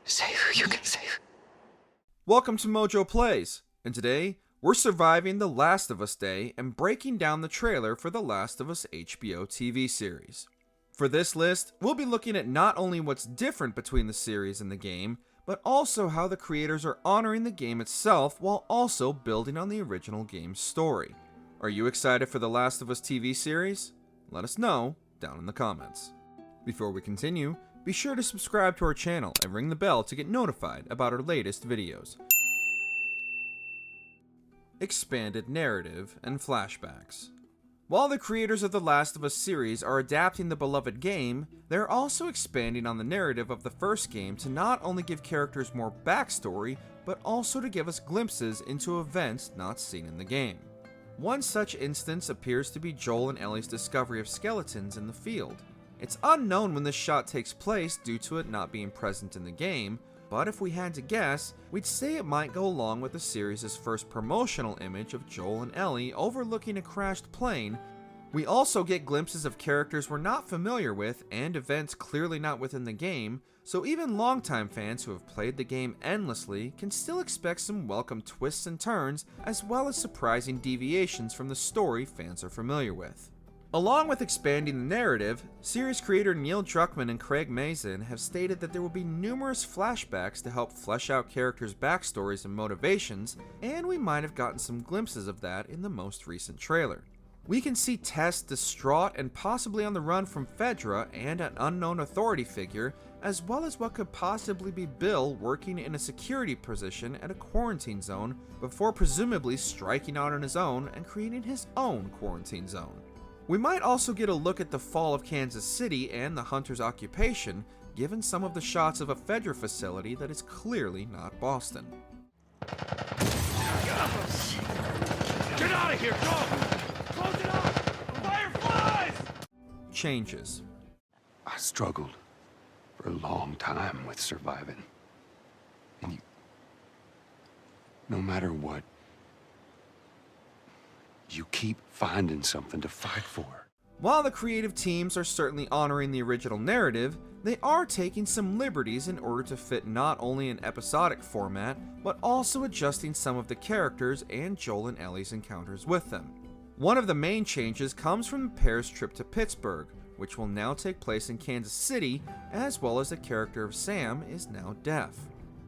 Save who you can save. Welcome to MojoPlays, and today we're surviving The Last of Us Day and breaking down the trailer for The Last of Us HBO TV series. For this list, we'll be looking at not only what's different between the series and the game, but also how the creators are honoring the game itself while also building on the original game's story. Are you excited for The Last of Us TV series? Let us know down in the comments. Before we continue, be sure to subscribe to our channel and ring the bell to get notified about our latest videos. Expanded narrative and flashbacks. While the creators of the Last of Us series are adapting the beloved game, they're also expanding on the narrative of the first game to not only give characters more backstory, but also to give us glimpses into events not seen in the game. One such instance appears to be Joel and Ellie's discovery of skeletons in the field. It's unknown when this shot takes place due to it not being present in the game, but if we had to guess, we'd say it might go along with the series' first promotional image of Joel and Ellie overlooking a crashed plane. We also get glimpses of characters we're not familiar with and events clearly not within the game, so even longtime fans who have played the game endlessly can still expect some welcome twists and turns, as well as surprising deviations from the story fans are familiar with. Along with expanding the narrative, series creator Neil Druckmann and Craig Mazin have stated that there will be numerous flashbacks to help flesh out characters' backstories and motivations, and we might have gotten some glimpses of that in the most recent trailer. We can see Tess distraught and possibly on the run from Fedra and an unknown authority figure, as well as what could possibly be Bill working in a security position at a quarantine zone before presumably striking out on his own and creating his own quarantine zone. We might also get a look at the fall of Kansas City and the Hunter's occupation, given some of the shots of a Fedra facility that is clearly not Boston. Get out of here, go! Close it up! Fireflies! Changes. I struggled for a long time with surviving. And no matter what, you keep finding something to fight for. While the creative teams are certainly honoring the original narrative, they are taking some liberties in order to fit not only an episodic format, but also adjusting some of the characters and Joel and Ellie's encounters with them. One of the main changes comes from the pair's trip to Pittsburgh, which will now take place in Kansas City, as well as the character of Sam is now deaf.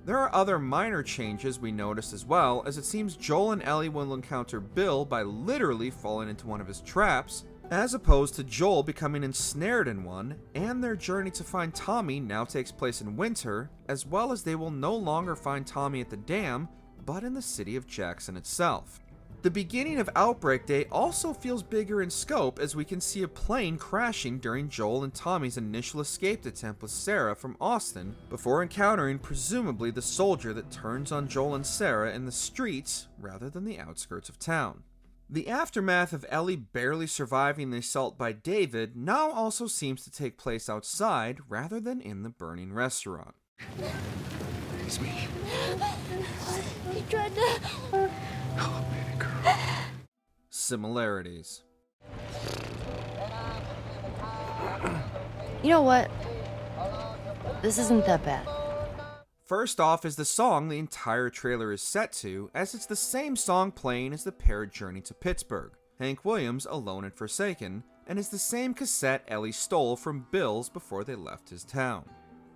There are other minor changes we noticed as well, as it seems Joel and Ellie will encounter Bill by literally falling into one of his traps, as opposed to Joel becoming ensnared in one, and their journey to find Tommy now takes place in winter, as well as they will no longer find Tommy at the dam, but in the city of Jackson itself. The beginning of Outbreak Day also feels bigger in scope, as we can see a plane crashing during Joel and Tommy's initial escape attempt with Sarah from Austin, before encountering presumably the soldier that turns on Joel and Sarah in the streets rather than the outskirts of town. The aftermath of Ellie barely surviving the assault by David now also seems to take place outside rather than in the burning restaurant. It's me. He tried to... Oh, baby girl. Similarities. You know what? This isn't that bad. First off is the song the entire trailer is set to, as it's the same song playing as the pair journey to Pittsburgh, Hank Williams' Alone and Forsaken, and is the same cassette Ellie stole from Bill's before they left his town.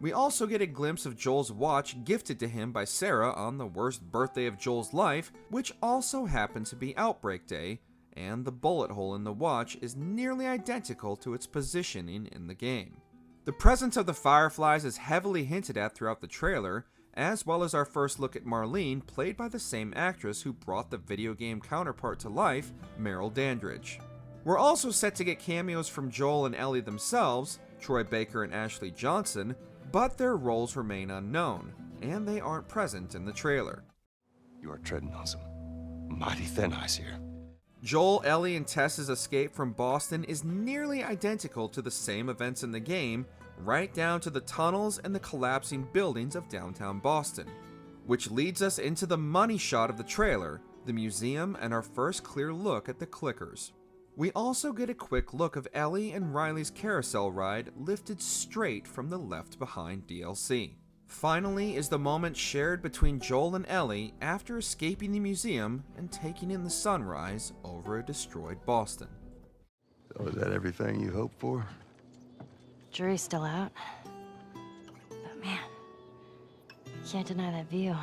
We also get a glimpse of Joel's watch gifted to him by Sarah on the worst birthday of Joel's life, which also happened to be Outbreak Day, and the bullet hole in the watch is nearly identical to its positioning in the game. The presence of the Fireflies is heavily hinted at throughout the trailer, as well as our first look at Marlene, played by the same actress who brought the video game counterpart to life, Meryl Dandridge. We're also set to get cameos from Joel and Ellie themselves, Troy Baker and Ashley Johnson, but their roles remain unknown, and they aren't present in the trailer. You are treading on some mighty thin ice here. Joel, Ellie, and Tess's escape from Boston is nearly identical to the same events in the game, right down to the tunnels and the collapsing buildings of downtown Boston. Which leads us into the money shot of the trailer, the museum, and our first clear look at the clickers. We also get a quick look of Ellie and Riley's carousel ride lifted straight from the Left Behind DLC. Finally is the moment shared between Joel and Ellie after escaping the museum and taking in the sunrise over a destroyed Boston. So is that everything you hoped for? Jury's still out. But man, can't deny that view.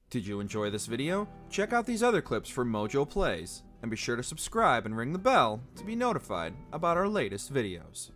Did you enjoy this video? Check out these other clips from MojoPlays, and be sure to subscribe and ring the bell to be notified about our latest videos.